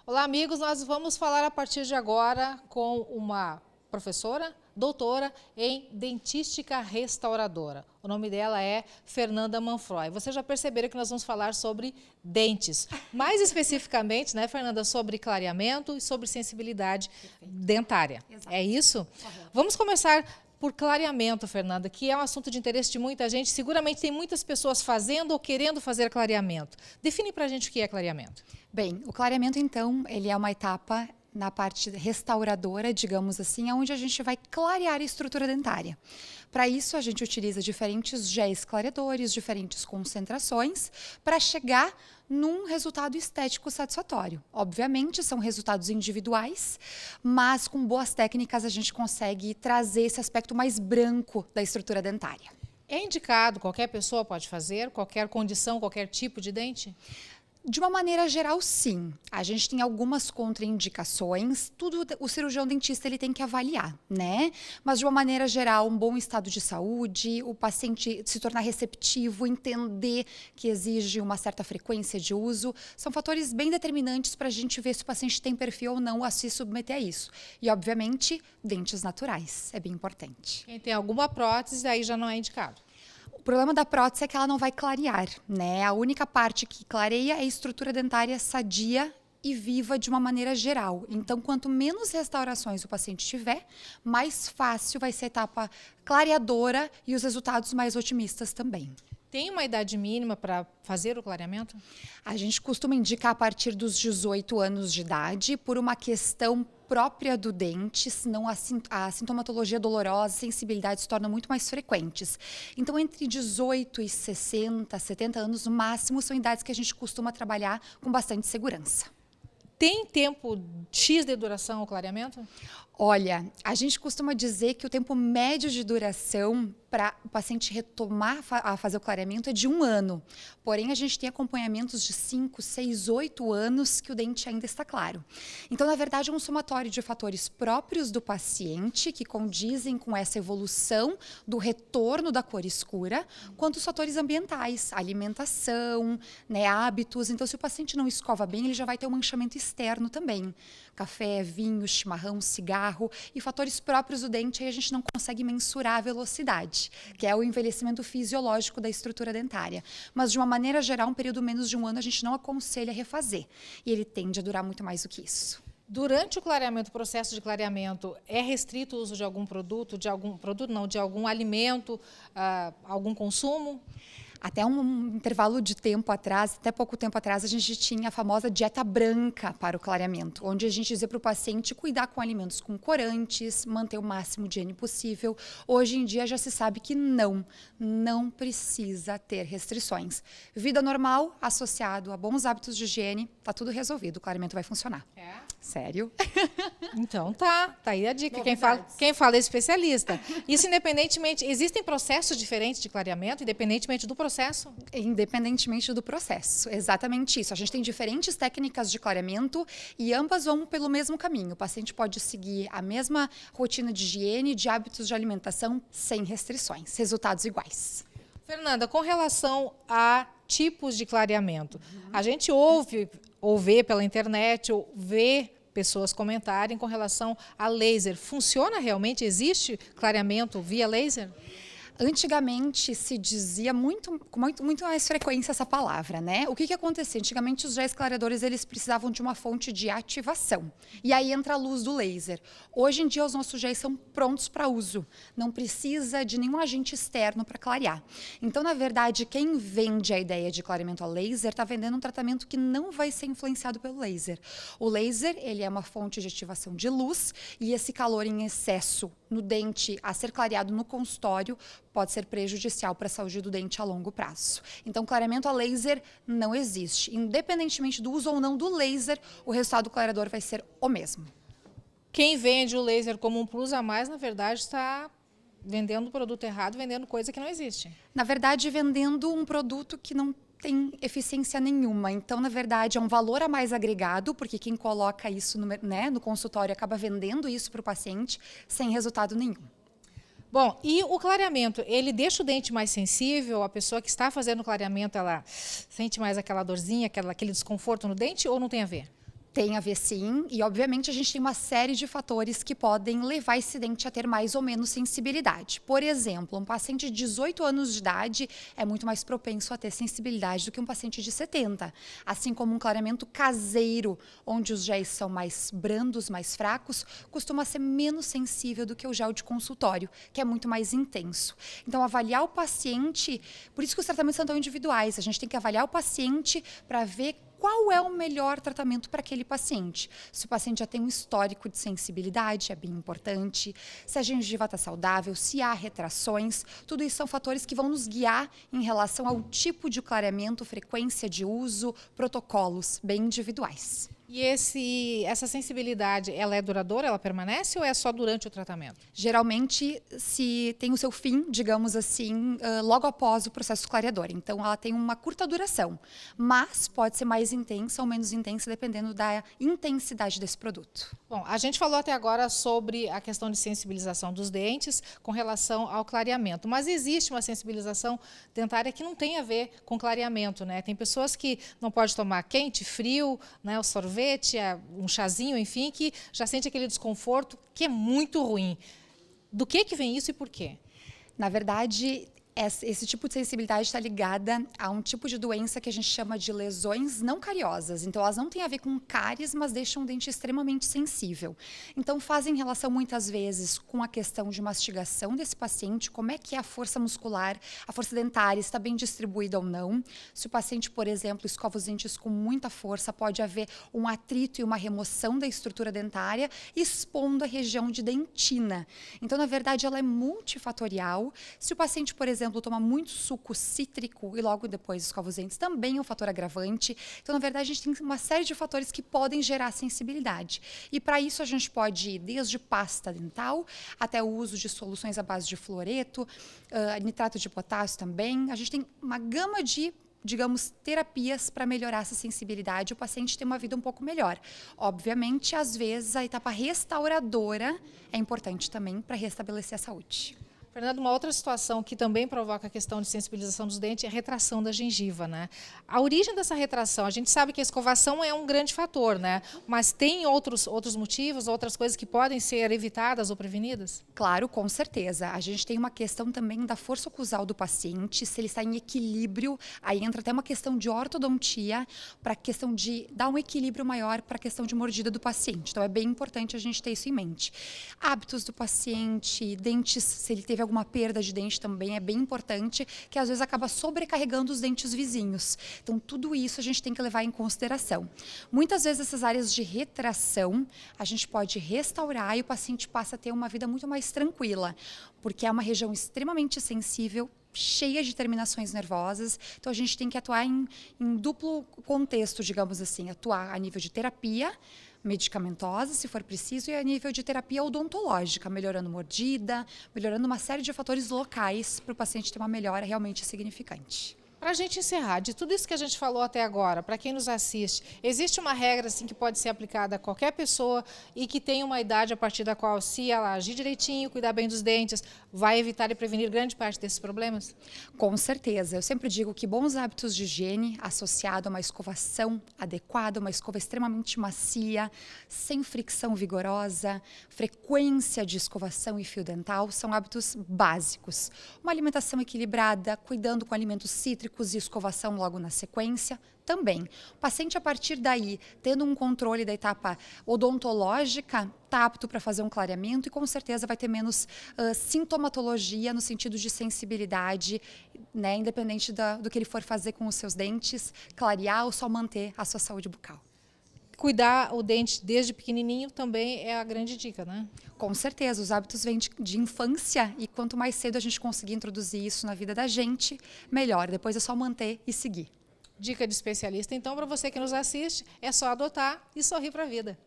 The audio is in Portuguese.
Olá, amigos. Nós vamos falar a partir de agora com uma professora, doutora em dentística restauradora. O nome dela é Fernanda Manfroy. Vocês já perceberam que nós vamos falar sobre dentes. Mais especificamente, né, Fernanda, sobre clareamento e sobre sensibilidade dentária. Exato. É isso? Correto. Vamos começar por clareamento, Fernanda, que é um assunto de interesse de muita gente. Seguramente tem muitas pessoas fazendo ou querendo fazer clareamento. Define pra gente o que é clareamento. Bem, o clareamento, então, ele é uma etapa na parte restauradora, digamos assim, onde a gente vai clarear a estrutura dentária. Para isso, a gente utiliza diferentes géis clareadores, diferentes concentrações, para chegar num resultado estético satisfatório. Obviamente, são resultados individuais, mas com boas técnicas a gente consegue trazer esse aspecto mais branco da estrutura dentária. É indicado, qualquer pessoa pode fazer, qualquer condição, qualquer tipo de dente? De uma maneira geral, sim. A gente tem algumas contraindicações, tudo o cirurgião dentista ele tem que avaliar, né? Mas de uma maneira geral, um bom estado de saúde, o paciente se tornar receptivo, entender que exige uma certa frequência de uso, são fatores bem determinantes para a gente ver se o paciente tem perfil ou não a se submeter a isso. E, obviamente, dentes naturais, é bem importante. Quem tem alguma prótese, aí já não é indicado. O problema da prótese é que ela não vai clarear, né? A única parte que clareia é a estrutura dentária sadia e viva de uma maneira geral. Então, quanto menos restaurações o paciente tiver, mais fácil vai ser a etapa clareadora e os resultados mais otimistas também. Tem uma idade mínima para fazer o clareamento? A gente costuma indicar a partir dos 18 anos de idade por uma questão própria do dente, senão a sintomatologia dolorosa, a sensibilidade se tornam muito mais frequentes. Então, entre 18 e 60, 70 anos, no máximo, são idades que a gente costuma trabalhar com bastante segurança. Tem tempo X de duração o clareamento? Olha, a gente costuma dizer que o tempo médio de duração para o paciente retomar a fazer o clareamento é de 1 ano. Porém, a gente tem acompanhamentos de 5, 6, 8 anos que o dente ainda está claro. Então, na verdade, é um somatório de fatores próprios do paciente que condizem com essa evolução do retorno da cor escura, quanto os fatores ambientais, alimentação, né, hábitos. Então, se o paciente não escova bem, ele já vai ter um manchamento externo também. Café, vinho, chimarrão, cigarro e fatores próprios do dente, aí a gente não consegue mensurar a velocidade, que é o envelhecimento fisiológico da estrutura dentária. Mas, de uma maneira geral, um período menos de 1 ano a gente não aconselha refazer. E ele tende a durar muito mais do que isso. Durante o clareamento, o processo de clareamento, é restrito o uso de algum produto, de algum alimento, algum consumo? Até um intervalo de tempo atrás, até pouco tempo atrás, a gente tinha a famosa dieta branca para o clareamento, onde a gente dizia para o paciente cuidar com alimentos com corantes, manter o máximo de higiene possível. Hoje em dia já se sabe que não precisa ter restrições. Vida normal associado a bons hábitos de higiene, tá tudo resolvido, o clareamento vai funcionar. É? Sério? Então tá aí a dica. Quem fala é especialista. Isso independentemente, existem processos diferentes de clareamento, independentemente do processo? Independentemente do processo, exatamente isso. A gente tem diferentes técnicas de clareamento e ambas vão pelo mesmo caminho. O paciente pode seguir a mesma rotina de higiene, de hábitos de alimentação, sem restrições. Resultados iguais. Fernanda, com relação a tipos de clareamento, a gente ouve ou vê pela internet, ou vê pessoas comentarem com relação a laser. Funciona realmente? Existe clareamento via laser? Antigamente se dizia com muito mais frequência essa palavra, né? O que acontecia? Antigamente os géis clareadores eles precisavam de uma fonte de ativação. E aí entra a luz do laser. Hoje em dia os nossos géis são prontos para uso. Não precisa de nenhum agente externo para clarear. Então, na verdade, quem vende a ideia de clareamento a laser está vendendo um tratamento que não vai ser influenciado pelo laser. O laser ele é uma fonte de ativação de luz e esse calor em excesso no dente a ser clareado no consultório pode ser prejudicial para a saúde do dente a longo prazo. Então, clareamento a laser não existe. Independentemente do uso ou não do laser, o resultado do clareador vai ser o mesmo. Quem vende o laser como um plus a mais, na verdade, está vendendo o produto errado, vendendo coisa que não existe. Na verdade, vendendo um produto que não tem eficiência nenhuma. Então, na verdade, é um valor a mais agregado, porque quem coloca isso no consultório acaba vendendo isso para o paciente sem resultado nenhum. Bom, e o clareamento, ele deixa o dente mais sensível? A pessoa que está fazendo o clareamento, ela sente mais aquela dorzinha, aquele desconforto no dente ou não tem a ver? Tem a ver sim, e obviamente a gente tem uma série de fatores que podem levar esse dente a ter mais ou menos sensibilidade. Por exemplo, um paciente de 18 anos de idade é muito mais propenso a ter sensibilidade do que um paciente de 70. Assim como um clareamento caseiro, onde os géis são mais brandos, mais fracos, costuma ser menos sensível do que o gel de consultório, que é muito mais intenso. Então, avaliar o paciente, por isso que os tratamentos são tão individuais, a gente tem que avaliar o paciente para ver qual é o melhor tratamento para aquele paciente. Se o paciente já tem um histórico de sensibilidade, é bem importante. Se a gengiva está saudável, se há retrações, tudo isso são fatores que vão nos guiar em relação ao tipo de clareamento, frequência de uso, protocolos bem individuais. E essa sensibilidade, ela é duradoura, ela permanece ou é só durante o tratamento? Geralmente, se tem o seu fim, digamos assim, logo após o processo clareador. Então, ela tem uma curta duração, mas pode ser mais intensa ou menos intensa, dependendo da intensidade desse produto. Bom, a gente falou até agora sobre a questão de sensibilização dos dentes com relação ao clareamento, mas existe uma sensibilização dentária que não tem a ver com clareamento, né? Tem pessoas que não podem tomar quente, frio, né, o sorvete, um chazinho, enfim, que já sente aquele desconforto que é muito ruim. Do que vem isso e por quê? Na verdade, esse tipo de sensibilidade está ligada a um tipo de doença que a gente chama de lesões não cariosas. Então, elas não têm a ver com cáries, mas deixam o dente extremamente sensível. Então, fazem relação muitas vezes com a questão de mastigação desse paciente, como é que é a força muscular, a força dentária está bem distribuída ou não. Se o paciente, por exemplo, escova os dentes com muita força, pode haver um atrito e uma remoção da estrutura dentária, expondo a região de dentina. Então, na verdade, ela é multifatorial. Se o paciente, por exemplo, toma muito suco cítrico e logo depois escova os dentes, também é um fator agravante. Então, na verdade, a gente tem uma série de fatores que podem gerar sensibilidade. E para isso a gente pode ir desde pasta dental até o uso de soluções à base de fluoreto, nitrato de potássio também. A gente tem uma gama de, digamos, terapias para melhorar essa sensibilidade e o paciente ter uma vida um pouco melhor. Obviamente, às vezes, a etapa restauradora é importante também para restabelecer a saúde. Fernando, uma outra situação que também provoca a questão de sensibilização dos dentes é a retração da gengiva, né? A origem dessa retração, a gente sabe que a escovação é um grande fator, né? Mas tem outros motivos, outras coisas que podem ser evitadas ou prevenidas? Claro, com certeza. A gente tem uma questão também da força oclusal do paciente, se ele está em equilíbrio, aí entra até uma questão de ortodontia, para a questão de dar um equilíbrio maior para a questão de mordida do paciente. Então, é bem importante a gente ter isso em mente. Hábitos do paciente, dentes, se ele teve alguma perda de dente também é bem importante, que às vezes acaba sobrecarregando os dentes vizinhos. Então, tudo isso a gente tem que levar em consideração. Muitas vezes essas áreas de retração, a gente pode restaurar e o paciente passa a ter uma vida muito mais tranquila, porque é uma região extremamente sensível, cheia de terminações nervosas, então a gente tem que atuar em duplo contexto, digamos assim, atuar a nível de terapia, medicamentosa, se for preciso, e a nível de terapia odontológica, melhorando mordida, melhorando uma série de fatores locais para o paciente ter uma melhora realmente significante. Para a gente encerrar, de tudo isso que a gente falou até agora, para quem nos assiste, existe uma regra assim, que pode ser aplicada a qualquer pessoa e que tem uma idade a partir da qual, se ela agir direitinho, cuidar bem dos dentes, vai evitar e prevenir grande parte desses problemas? Com certeza. Eu sempre digo que bons hábitos de higiene, associado a uma escovação adequada, uma escova extremamente macia, sem fricção vigorosa, frequência de escovação e fio dental, são hábitos básicos. Uma alimentação equilibrada, cuidando com alimentos cítricos, e escovação logo na sequência, também. O paciente, a partir daí, tendo um controle da etapa odontológica, está apto para fazer um clareamento e, com certeza, vai ter menos sintomatologia no sentido de sensibilidade, né, independente do que ele for fazer com os seus dentes, clarear ou só manter a sua saúde bucal. Cuidar o dente desde pequenininho também é a grande dica, né? Com certeza, os hábitos vêm de infância e quanto mais cedo a gente conseguir introduzir isso na vida da gente, melhor. Depois é só manter e seguir. Dica de especialista, então, para você que nos assiste, é só adotar e sorrir para a vida.